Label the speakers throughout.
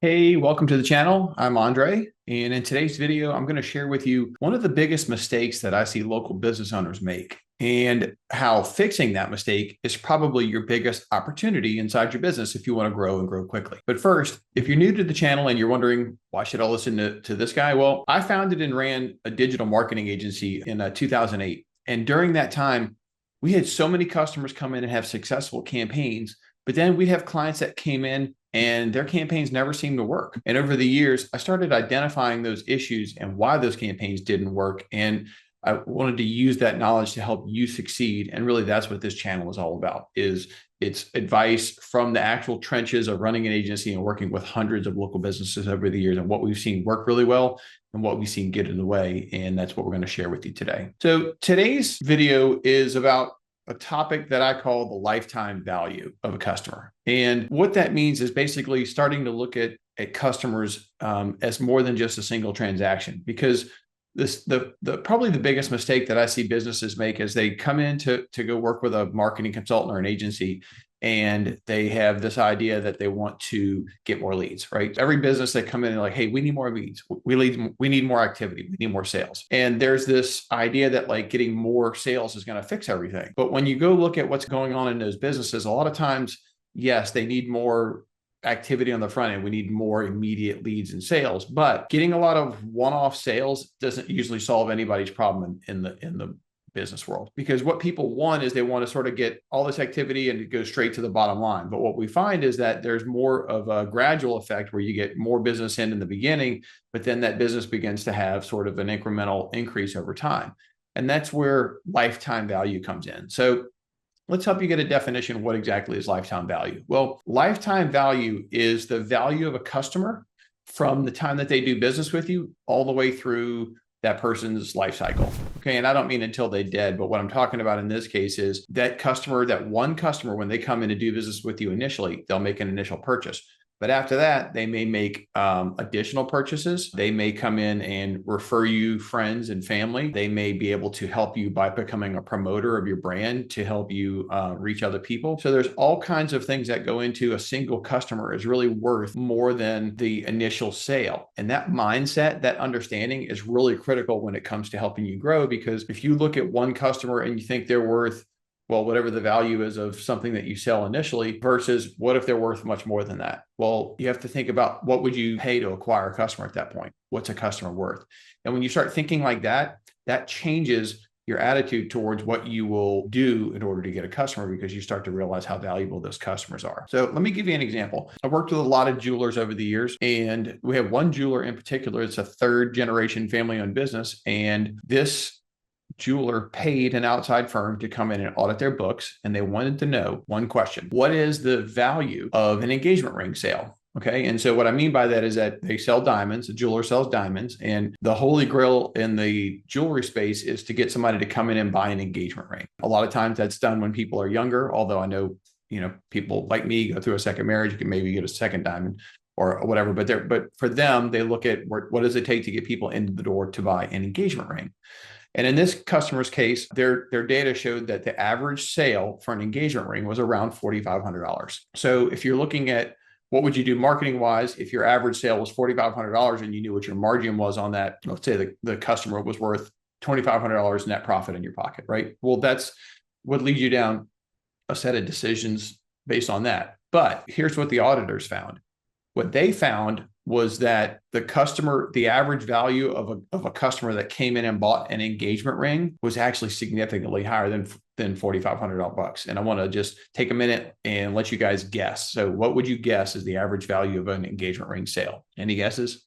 Speaker 1: Hey, welcome to the channel. I'm Andre, and in today's video, I'm going to share with you one of the biggest mistakes that I see local business owners make and how fixing that mistake is probably your biggest opportunity inside your business if you want to grow and grow quickly. But first, if you're new to the channel and you're wondering, why should I listen to this guy? Well, I founded and ran a digital marketing agency in 2008. And during that time, we had so many customers come in and have successful campaigns, but then we'd have clients that came in and their campaigns never seemed to work. And over the years, I started identifying those issues and why those campaigns didn't work. And I wanted to use that knowledge to help you succeed. And really, that's what this channel is all about, is it's advice from the actual trenches of running an agency and working with hundreds of local businesses over the years and what we've seen work really well and what we've seen get in the way. And that's what we're going to share with you today. So today's video is about a topic that I call the lifetime value of a customer. And what that means is basically starting to look at customers as more than just a single transaction, because probably the biggest mistake that I see businesses make is they come in to go work with a marketing consultant or an agency, and they have this idea that they want to get more leads, right? Every business they come in and like, hey, we need more leads. We need more activity. We need more sales. And there's this idea that like getting more sales is going to fix everything. But when you go look at what's going on in those businesses, a lot of times, yes, they need more activity on the front end. We need more immediate leads and sales, but getting a lot of one-off sales doesn't usually solve anybody's problem in the business world, because what people want is they want to sort of get all this activity and it goes straight to the bottom line. But what we find is that there's more of a gradual effect where you get more business in the beginning, but then that business begins to have sort of an incremental increase over time. And that's where lifetime value comes in. So let's help you get a definition of what exactly is lifetime value. Well, lifetime value is the value of a customer from the time that they do business with you all the way through that person's life cycle. Okay. And I don't mean until they're dead, but what I'm talking about in this case is that customer, that one customer, when they come in to do business with you initially, they'll make an initial purchase. But after that, they may make additional purchases. They may come in and refer you friends and family. They may be able to help you by becoming a promoter of your brand to help you reach other people. So there's all kinds of things that go into a single customer is really worth more than the initial sale. And that mindset, that understanding is really critical when it comes to helping you grow, because if you look at one customer and you think they're worth, well, whatever the value is of something that you sell initially versus what if they're worth much more than that? Well, you have to think about what would you pay to acquire a customer at that point? What's a customer worth? And when you start thinking like that, that changes your attitude towards what you will do in order to get a customer, because you start to realize how valuable those customers are. So let me give you an example. I've worked with a lot of jewelers over the years, and we have one jeweler in particular. It's a third generation family owned business. And this jeweler paid an outside firm to come in and audit their books, and they wanted to know one question: what is the value of an engagement ring sale? Okay. And so what I mean by that is that they sell diamonds, a jeweler sells diamonds, and the holy grail in the jewelry space is to get somebody to come in and buy an engagement ring. A lot of times that's done when people are younger, although I know, people like me go through a second marriage, you can maybe get a second diamond or whatever, but for them, they look at what does it take to get people into the door to buy an engagement ring. And in this customer's case, their data showed that the average sale for an engagement ring was around $4,500. So if you're looking at what would you do marketing wise, if your average sale was $4,500 and you knew what your margin was on that, let's say the customer was worth $2,500 net profit in your pocket, right? Well, that's what leads you down a set of decisions based on that. But here's what the auditors found. What they found was that the average value of a customer that came in and bought an engagement ring was actually significantly higher than $4,500. And I want to just take a minute and let you guys guess. So what would you guess is the average value of an engagement ring sale? Any guesses?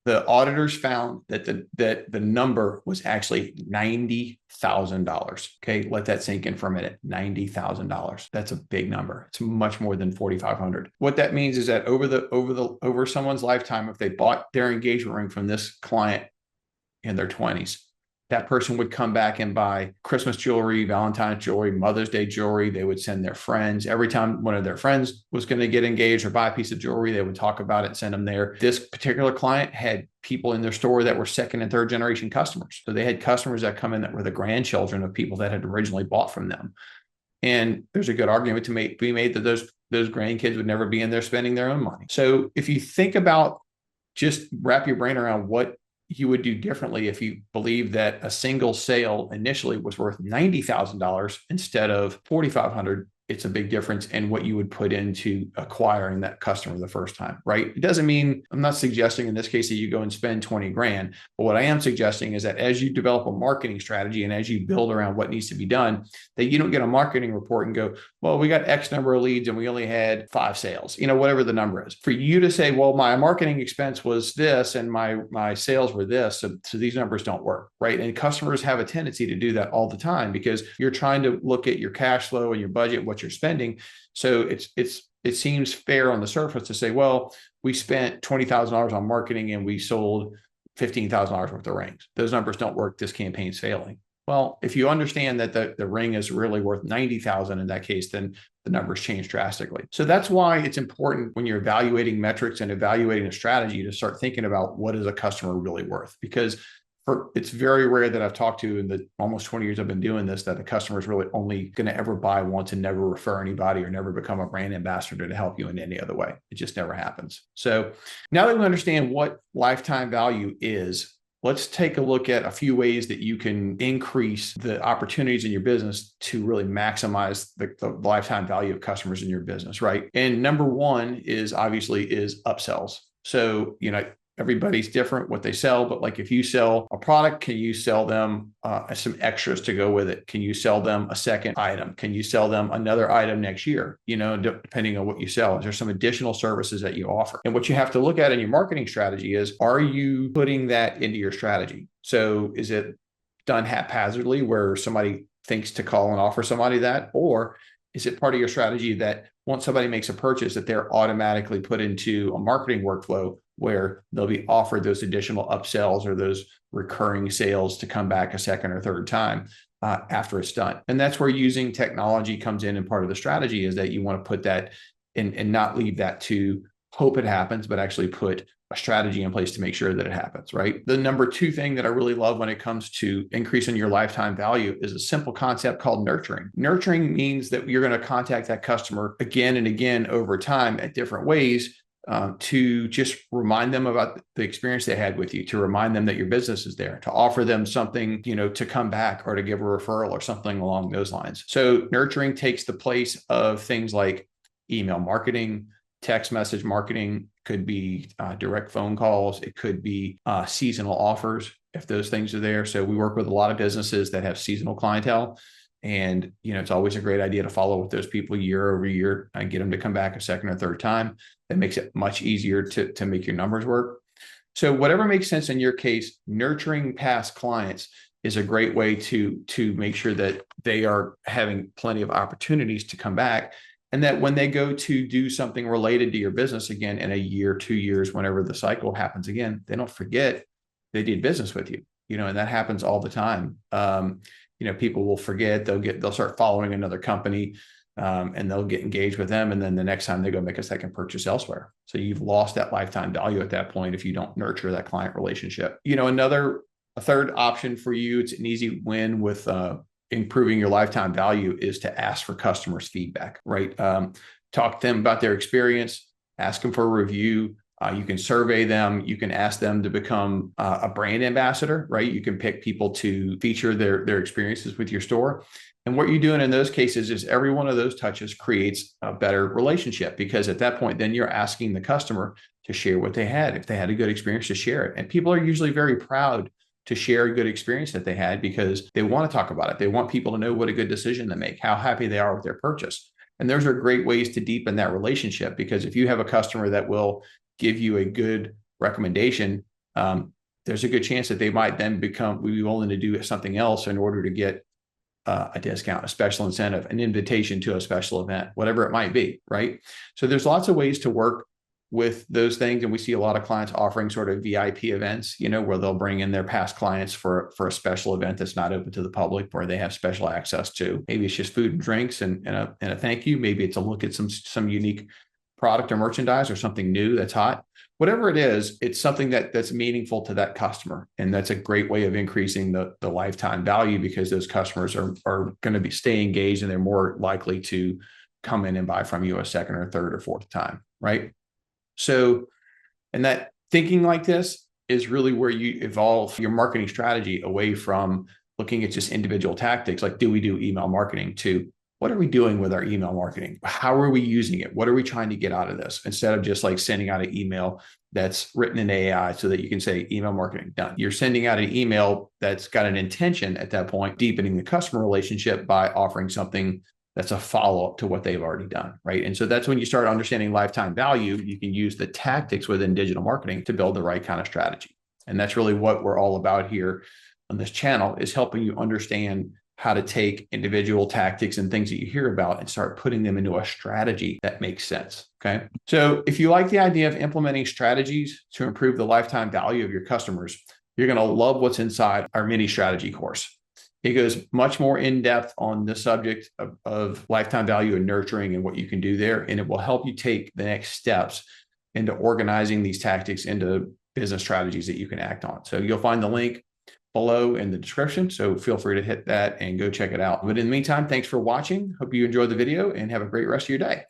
Speaker 1: The auditors found that the number was actually $90,000. Okay, let that sink in for a minute. $90,000. That's a big number. It's much more than 4,500. What that means is that over someone's lifetime, if they bought their engagement ring from this client in their 20s, that person would come back and buy Christmas jewelry, Valentine's jewelry, Mother's Day jewelry. They would send their friends. Every time one of their friends was going to get engaged or buy a piece of jewelry, they would talk about it, send them there. This particular client had people in their store that were second and third generation customers. So they had customers that come in that were the grandchildren of people that had originally bought from them. And there's a good argument to be made that those those grandkids would never be in there spending their own money. So if you think about, just wrap your brain around what you would do differently if you believe that a single sale initially was worth $90,000 instead of $4,500. It's a big difference in what you would put into acquiring that customer the first time, right? It doesn't mean, I'm not suggesting in this case that you go and spend 20 grand, but what I am suggesting is that as you develop a marketing strategy and as you build around what needs to be done, that you don't get a marketing report and go, well, we got X number of leads and we only had 5 sales, whatever the number is. For you to say, well, my marketing expense was this and my sales were this, so these numbers don't work, right? And customers have a tendency to do that all the time because you're trying to look at your cash flow and your budget, what you're spending. So it seems fair on the surface to say, well, we spent $20,000 on marketing and we sold $15,000 worth of rings. Those numbers don't work. This campaign's failing. Well, if you understand that the ring is really worth $90,000 in that case, then the numbers change drastically. So that's why it's important when you're evaluating metrics and evaluating a strategy to start thinking about what is a customer really worth, because it's very rare that I've talked to in the almost 20 years I've been doing this, that the customer is really only going to ever buy once and never refer anybody or never become a brand ambassador to help you in any other way. It just never happens. So now that we understand what lifetime value is, let's take a look at a few ways that you can increase the opportunities in your business to really maximize the lifetime value of customers in your business, right? And number one is upsells. So, everybody's different what they sell, but like if you sell a product, can you sell them some extras to go with it? Can you sell them a second item? Can you sell them another item next year? Depending on what you sell, is there some additional services that you offer? And what you have to look at in your marketing strategy is, are you putting that into your strategy? So is it done haphazardly where somebody thinks to call and offer somebody that, or is it part of your strategy that once somebody makes a purchase that they're automatically put into a marketing workflow where they'll be offered those additional upsells or those recurring sales to come back a second or third time after it's done? And that's where using technology comes in. And part of the strategy is that you want to put that in and not leave that to hope it happens, but actually put a strategy in place to make sure that it happens, right? The number two thing that I really love when it comes to increasing your lifetime value is a simple concept called nurturing. Nurturing means that you're going to contact that customer again and again over time at different ways to just remind them about the experience they had with you, to remind them that your business is there, to offer them something, to come back or to give a referral or something along those lines. So nurturing takes the place of things like email marketing, text message marketing, could be direct phone calls. It could be seasonal offers if those things are there. So we work with a lot of businesses that have seasonal clientele. And, it's always a great idea to follow with those people year over year and get them to come back a second or third time. That makes it much easier to make your numbers work. So whatever makes sense in your case, nurturing past clients is a great way to make sure that they are having plenty of opportunities to come back. And that when they go to do something related to your business again in a year, 2 years, whenever the cycle happens again, they don't forget they did business with you, and that happens all the time. People will forget, they'll start following another company and they'll get engaged with them. And then the next time they go make a second purchase elsewhere. So you've lost that lifetime value at that point if you don't nurture that client relationship. A third option for you, it's an easy win with improving your lifetime value, is to ask for customers' feedback, right? Talk to them about their experience, ask them for a review. You can survey them. You can ask them to become a brand ambassador, right? You can pick people to feature their experiences with your store. And what you're doing in those cases is every one of those touches creates a better relationship, because at that point, then you're asking the customer to share what they had. If they had a good experience, to share it. And people are usually very proud to share a good experience that they had because they want to talk about it. They want people to know what a good decision they make, how happy they are with their purchase. And those are great ways to deepen that relationship, because if you have a customer that will give you a good recommendation, there's a good chance that they might then be willing to do something else in order to get a discount, a special incentive, an invitation to a special event, whatever it might be, right? So there's lots of ways to work with those things. And we see a lot of clients offering sort of VIP events, where they'll bring in their past clients for a special event that's not open to the public, where they have special access to. Maybe it's just food and drinks and a thank you. Maybe it's a look at some unique product or merchandise or something new that's hot. Whatever it is, it's something that's meaningful to that customer. And that's a great way of increasing the lifetime value, because those customers are going to stay engaged and they're more likely to come in and buy from you a second or third or fourth time, right? So, and that thinking like this is really where you evolve your marketing strategy away from looking at just individual tactics, like do we do email marketing, to what are we doing with our email marketing? How are we using it? What are we trying to get out of this? Instead of just like sending out an email that's written in AI so that you can say email marketing done. You're sending out an email that's got an intention at that point, deepening the customer relationship by offering something that's a follow-up to what they've already done, right? And so that's when you start understanding lifetime value. You can use the tactics within digital marketing to build the right kind of strategy. And that's really what we're all about here on this channel, is helping you understand how to take individual tactics and things that you hear about and start putting them into a strategy that makes sense. Okay. So if you like the idea of implementing strategies to improve the lifetime value of your customers, you're going to love what's inside our mini strategy course. It goes much more in depth on the subject of lifetime value and nurturing and what you can do there. And it will help you take the next steps into organizing these tactics into business strategies that you can act on. So you'll find the link below in the description. So feel free to hit that and go check it out. But in the meantime, thanks for watching. Hope you enjoyed the video and have a great rest of your day.